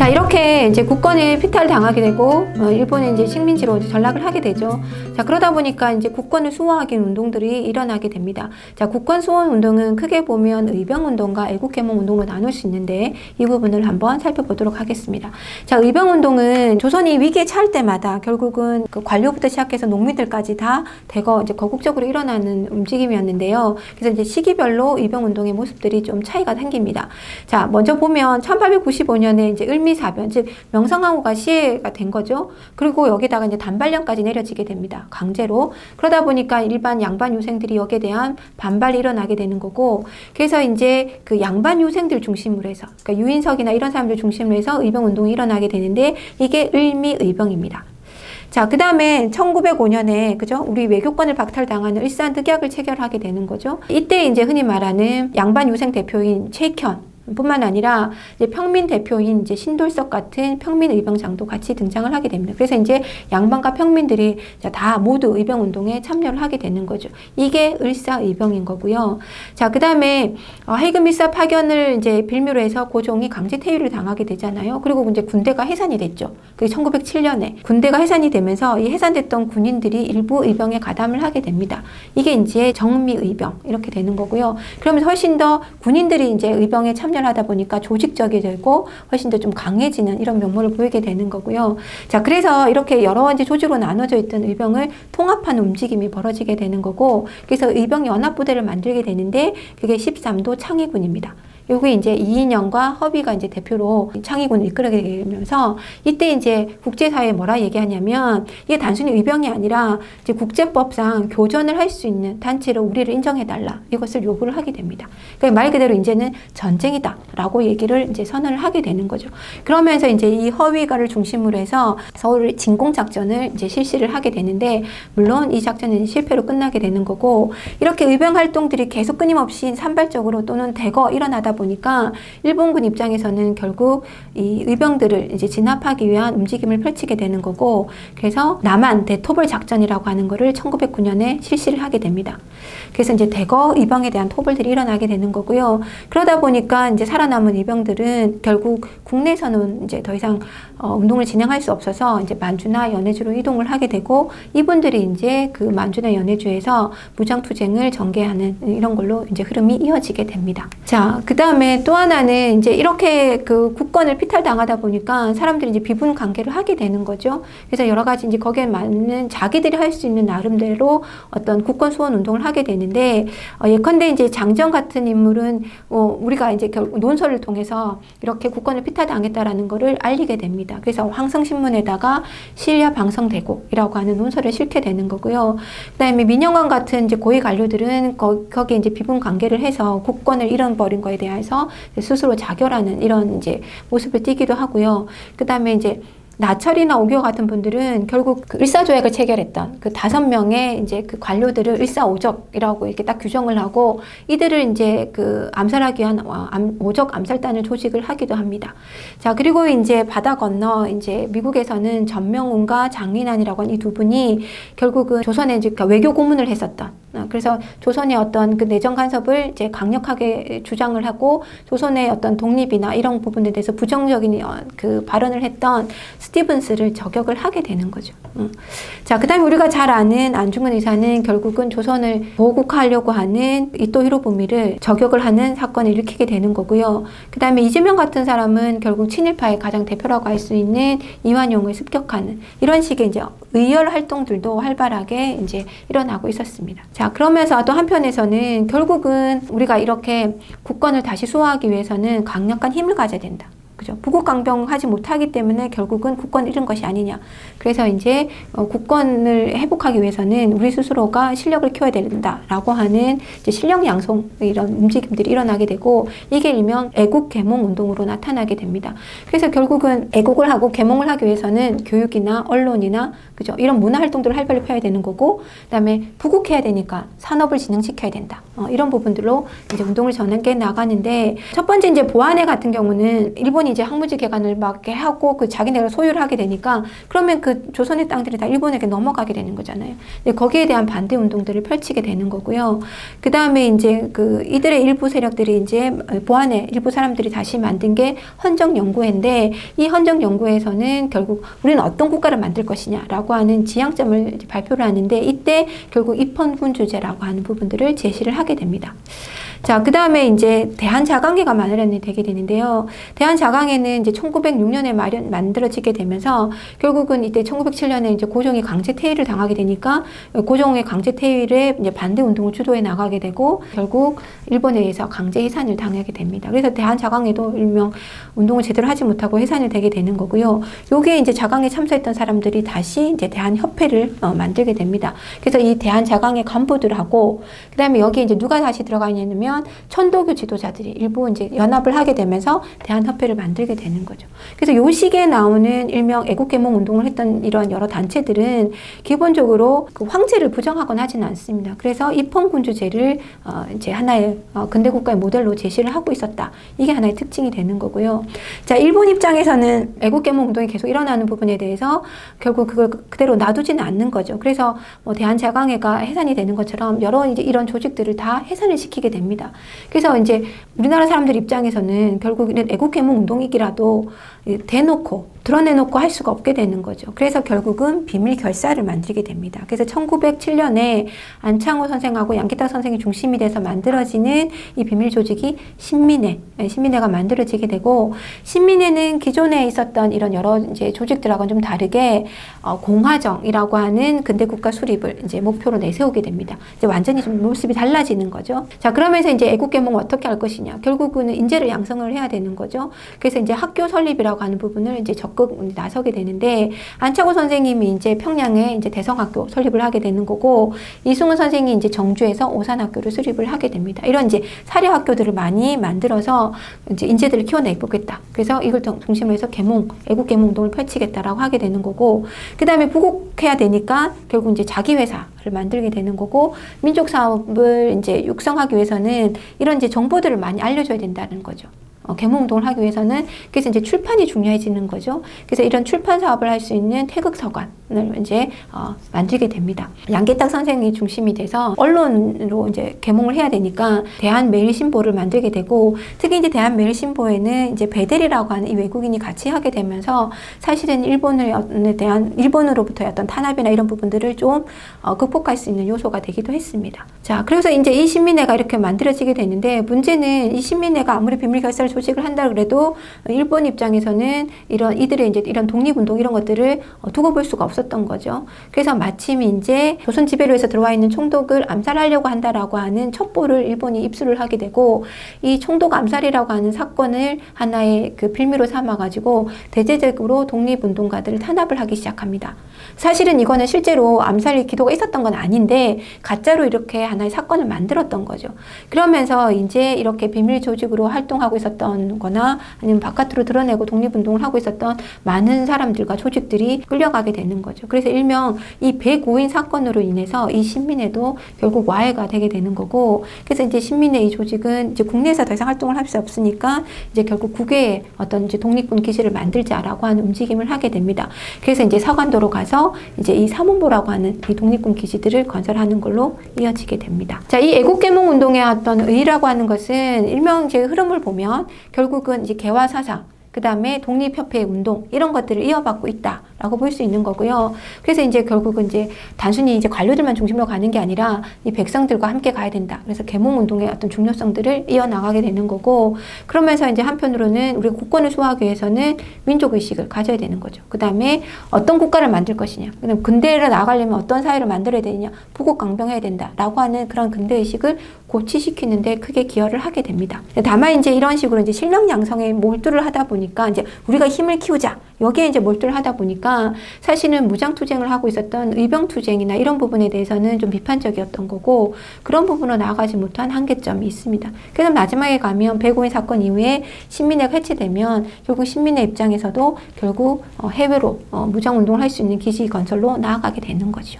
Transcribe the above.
이렇게 이제 국권을 피탈당하게 되고 일본의 이제 식민지로 이제 전락을 하게 되죠. 자, 그러다 보니까 이제 국권을 수호하기 위한 운동들이 일어나게 됩니다. 자, 국권 수호 운동은 크게 보면 의병 운동과 애국 계몽 운동으로 나눌 수 있는데 이 부분을 한번 살펴보도록 하겠습니다. 자, 의병 운동은 조선이 위기에 처할 때마다 결국은 그 관료부터 시작해서 농민들까지 다 대거 이제 거국적으로 일어나는 움직임이었는데요. 그래서 이제 시기별로 의병 운동의 모습들이 좀 차이가 생깁니다. 자, 먼저 보면 1895년에 이제 을미사변, 즉 명성황후가 시해가 된 거죠. 그리고 여기다가 이제 단발령까지 내려지게 됩니다. 강제로. 그러다 보니까 일반 양반 유생들이 여기에 대한 반발이 일어나게 되는 거고, 그래서 이제 그 양반 유생들 중심으로 해서, 그러니까 유인석이나 이런 사람들 중심으로 해서 의병 운동이 일어나게 되는데 이게 을미의병입니다. 자, 그 다음에 1905년에, 그죠? 우리 외교권을 박탈당하는 을사늑약을 체결하게 되는 거죠. 이때 이제 흔히 말하는 양반 유생 대표인 최익현 뿐만 아니라 이제 평민 대표인 이제 신돌석 같은 평민 의병장도 같이 등장을 하게 됩니다. 그래서 이제 양반과 평민들이 다 모두 의병 운동에 참여를 하게 되는 거죠. 이게 을사의병인 거고요. 자, 그 다음에 해금 일사 파견을 이제 빌미로 해서 고종이 강제 퇴위를 당하게 되잖아요. 그리고 이제 군대가 해산이 됐죠. 그게 1907년에 군대가 해산이 되면서 이 해산됐던 군인들이 일부 의병에 가담을 하게 됩니다. 이게 이제 정미의병 이렇게 되는 거고요. 그러면서 훨씬 더 군인들이 이제 의병에 참여 하다 보니까 조직적이 되고 훨씬 더 좀 강해지는 이런 면모를 보이게 되는 거고요. 자, 그래서 이렇게 여러 가지 조직으로 나눠져 있던 의병을 통합하는 움직임이 벌어지게 되는 거고, 그래서 의병 연합부대를 만들게 되는데 그게 13도 창의군입니다. 요게 이제 이인영과 허비가 이제 대표로 창의군을 이끌게 되면서 이때 이제 국제사회에 뭐라 얘기하냐면 이게 단순히 의병이 아니라 이제 국제법상 교전을 할 수 있는 단체로 우리를 인정해달라, 이것을 요구를 하게 됩니다. 그러니까 말 그대로 이제는 전쟁이다 라고 얘기를 이제 선언을 하게 되는 거죠. 그러면서 이제 이 허위가를 중심으로 해서 서울 진공작전을 이제 실시를 하게 되는데, 물론 이 작전은 실패로 끝나게 되는 거고, 이렇게 의병 활동들이 계속 끊임없이 산발적으로 또는 대거 일어나다 보니까 일본군 입장에서는 결국 이 의병들을 이제 진압하기 위한 움직임을 펼치게 되는 거고, 그래서 남한 대토벌 작전이라고 하는 거를 1909년에 실시를 하게 됩니다. 그래서 이제 대거 의병에 대한 토벌들이 일어나게 되는 거고요. 그러다 보니까 이제 살아남은 의병들은 결국 국내에서는 이제 더 이상 운동을 진행할 수 없어서 이제 만주나 연해주로 이동을 하게 되고, 이분들이 이제 그 만주나 연해주에서 무장투쟁을 전개하는 이런 걸로 이제 흐름이 이어지게 됩니다. 자, 그 다음에 또 하나는 이제 이렇게 그 국권을 피탈당하다 보니까 사람들이 이제 비분 관계를 하게 되는 거죠. 그래서 여러 가지 이제 거기에 맞는 자기들이 할 수 있는 나름대로 어떤 국권 수원 운동을 하게 되는데, 예컨대 이제 장정 같은 인물은 우리가 이제 결국 논설을 통해서 이렇게 국권을 피탈당했다라는 거를 알리게 됩니다. 그래서 황성신문에다가 신야 방성대곡이라고 하는 논설을 실게 되는 거고요. 그다음에 민영관 같은 이제 고위 관료들은 거기에 이제 비분 관계를 해서 국권을 잃어버린 거에 대해서 스스로 자결하는 이런 이제 모습을 띠기도 하고요. 그다음에 이제 나철이나 오교 같은 분들은 결국 그 을사조약을 체결했던 그 5명의 이제 그 관료들을 을사오적이라고 이렇게 딱 규정을 하고, 이들을 이제 그 암살하기 위한 오적 암살단을 조직을 하기도 합니다. 자, 그리고 이제 바다 건너 이제 미국에서는 전명운과 장민환이라고 하는 이 두 분이 결국은 조선에 이제 외교 고문을 했었던, 그래서 조선의 어떤 그 내정 간섭을 이제 강력하게 주장을 하고 조선의 어떤 독립이나 이런 부분에 대해서 부정적인 그 발언을 했던 스티븐스를 저격을 하게 되는 거죠. 자, 그 다음에 우리가 잘 아는 안중근 의사는 결국은 조선을 보국화하려고 하는 이토 히로부미를 저격을 하는 사건을 일으키게 되는 거고요. 그 다음에 이재명 같은 사람은 결국 친일파의 가장 대표라고 할 수 있는 이완용을 습격하는 이런 식의 이제 의열 활동들도 활발하게 이제 일어나고 있었습니다. 자, 그러면서 또 한편에서는 결국은 우리가 이렇게 국권을 다시 수호하기 위해서는 강력한 힘을 가져야 된다. 그죠? 부국강병하지 못하기 때문에 결국은 국권을 잃은 것이 아니냐. 그래서 이제 국권을 회복하기 위해서는 우리 스스로가 실력을 키워야 된다라고 하는 이제 실력 양성 이런 움직임들이 일어나게 되고, 이게 일명 애국 계몽 운동으로 나타나게 됩니다. 그래서 결국은 애국을 하고 계몽을 하기 위해서는 교육이나 언론이나 그죠? 이런 문화 활동들을 활발히 펴야 되는 거고, 그다음에 부국해야 되니까 산업을 진흥시켜야 된다. 이런 부분들로 이제 운동을 전개 나가는데, 첫 번째 이제 보안회 같은 경우는 일본이 일본이 이제 항무지 개간을 막 이렇게 하고 그 자기네가 소유를 하게 되니까 그러면 그 조선의 땅들이 다 일본에게 넘어가게 되는 거잖아요. 거기에 대한 반대 운동들을 펼치게 되는 거고요. 그 다음에 이제 그 이들의 일부 세력들이 이제 보안에 일부 사람들이 다시 만든 게 헌정연구회인데, 이 헌정연구회에서는 결국 우리는 어떤 국가를 만들 것이냐라고 하는 지향점을 발표를 하는데, 이때 결국 입헌군주제라고 하는 부분들을 제시를 하게 됩니다. 자, 그 다음에 이제 대한자강회가 마련이 되게 되는데요. 대한자강회는 이제 1906년에 만들어지게 되면서 결국은 이때 1907년에 이제 고종이 강제 퇴위를 당하게 되니까 고종의 강제 퇴위를 이제 반대 운동을 주도해 나가게 되고 결국 일본에 의해서 강제 해산을 당하게 됩니다. 그래서 대한자강회도 일명 운동을 제대로 하지 못하고 해산이 되게 되는 거고요. 요게 이제 자강에 참석했던 사람들이 다시 이제 대한협회를 만들게 됩니다. 그래서 이 대한자강회 간부들하고 그 다음에 여기에 이제 누가 다시 들어가 있냐면 천도교 지도자들이 일부 이제 연합을 하게 되면서 대한협회를 만들게 되는 거죠. 그래서 요 시기에 나오는 일명 애국개몽 운동을 했던 이런 여러 단체들은 기본적으로 그 황제를 부정하거나 하지는 않습니다. 그래서 입헌군주제를 이제 하나의 근대국가의 모델로 제시를 하고 있었다. 이게 하나의 특징이 되는 거고요. 자, 일본 입장에서는 애국개몽 운동이 계속 일어나는 부분에 대해서 결국 그걸 그대로 놔두지는 않는 거죠. 그래서 뭐 대한자강회가 해산이 되는 것처럼 여러 이제 이런 조직들을 다 해산을 시키게 됩니다. 그래서 이제 우리나라 사람들 입장에서는 결국에는 애국개몽 운동이기라도 대놓고 드러내놓고 할 수가 없게 되는 거죠. 그래서 결국은 비밀 결사를 만들게 됩니다. 그래서 1907년에 안창호 선생하고 양기탁 선생이 중심이 돼서 만들어지는 이 비밀 조직이 신민회가 만들어지게 되고, 신민회는 기존에 있었던 이런 여러 이제 조직들하고는 좀 다르게 공화정이라고 하는 근대국가 수립을 이제 목표로 내세우게 됩니다. 이제 완전히 좀 모습이 달라지는 거죠. 자, 그러면서 이제 애국개몽을 어떻게 할 것이냐? 결국은 인재를 양성을 해야 되는 거죠. 그래서 이제 학교 설립이라고 하는 부분을 이제 적극 나서게 되는데, 안창호 선생님이 이제 평양에 이제 대성학교 설립을 하게 되는 거고, 이승훈 선생이 이제 정주에서 오산학교를 수립을 하게 됩니다. 이런 이제 사립 학교들을 많이 만들어서 이제 인재들을 키워내보겠다. 그래서 이걸 중심으로 해서 애국개몽 운동을 펼치겠다라고 하게 되는 거고, 그 다음에 부국해야 되니까 결국 이제 자기 회사를 만들게 되는 거고, 민족 사업을 이제 육성하기 위해서는 이런 이제 정보들을 많이 알려줘야 된다는 거죠. 계몽운동을 하기 위해서는. 그래서 이제 출판이 중요해지는 거죠. 그래서 이런 출판 사업을 할 수 있는 태극서관을 이제 만들게 됩니다. 양기탁 선생이 중심이 돼서 언론으로 이제 계몽을 해야 되니까 대한매일신보를 만들게 되고, 특히 이제 대한매일신보에는 이제 베델이라고 하는 이 외국인이 같이 하게 되면서 사실은 일본으로부터의 어떤 탄압이나 이런 부분들을 좀 극복할 수 있는 요소가 되기도 했습니다. 자, 그래서 이제 이 신민회가 이렇게 만들어지게 되는데, 문제는 이 신민회가 아무리 비밀결사를 조직을 한다 그래도 일본 입장에서는 이들의 이제 이런 독립운동 이런 것들을 두고 볼 수가 없었던 거죠. 그래서 마침 이제 조선 지배로에서 들어와 있는 총독을 암살하려고 한다라고 하는 첩보를 일본이 입수를 하게 되고, 이 총독 암살이라고 하는 사건을 하나의 그 빌미로 삼아가지고 대대적으로 독립운동가들을 탄압을 하기 시작합니다. 사실은 이거는 실제로 암살 기도가 있었던 건 아닌데 가짜로 이렇게 하나의 사건을 만들었던 거죠. 그러면서 이제 이렇게 비밀 조직으로 활동하고 있었던 거나 아니면 바깥으로 드러내고 독립운동을 하고 있었던 많은 사람들과 조직들이 끌려가게 되는 거죠. 그래서 일명 이 105인 사건으로 인해서 이 신민회도 결국 와해가 되게 되는 거고, 그래서 이제 신민회 이 조직은 이제 국내에서 더 이상 활동을 할 수 없으니까 이제 결국 국외에 어떤 이제 독립군 기지를 만들자라고 하는 움직임을 하게 됩니다. 그래서 이제 서간도로 가서 이제 이 삼원보라고 하는 이 독립군 기지들을 건설하는 걸로 이어지게 됩니다. 자, 이 애국개몽 운동의 어떤 의의라고 하는 것은 일명 이제 흐름을 보면 결국은 이제 개화사상, 그 다음에 독립협회 운동 이런 것들을 이어받고 있다라고 볼 수 있는 거고요. 그래서 이제 결국은 이제 단순히 이제 관료들만 중심으로 가는 게 아니라 이 백성들과 함께 가야 된다. 그래서 계몽운동의 어떤 중요성들을 이어나가게 되는 거고, 그러면서 이제 한편으로는 우리가 국권을 수호하기 위해서는 민족의식을 가져야 되는 거죠. 그 다음에 어떤 국가를 만들 것이냐, 그다음 근대를 나가려면 어떤 사회를 만들어야 되느냐, 부국강병해야 된다라고 하는 그런 근대의식을 고취시키는데 크게 기여를 하게 됩니다. 다만 이제 이런 식으로 이제 실력 양성에 몰두를 하다 보니까 이제 우리가 힘을 키우자, 여기에 이제 몰두를 하다 보니까 사실은 무장투쟁을 하고 있었던 의병투쟁이나 이런 부분에 대해서는 좀 비판적이었던 거고, 그런 부분으로 나아가지 못한 한계점이 있습니다. 그래서 마지막에 가면 105인 사건 이후에 신민회가 해체되면 결국 신민회 입장에서도 결국 해외로 무장운동을 할 수 있는 기지 건설로 나아가게 되는 거죠.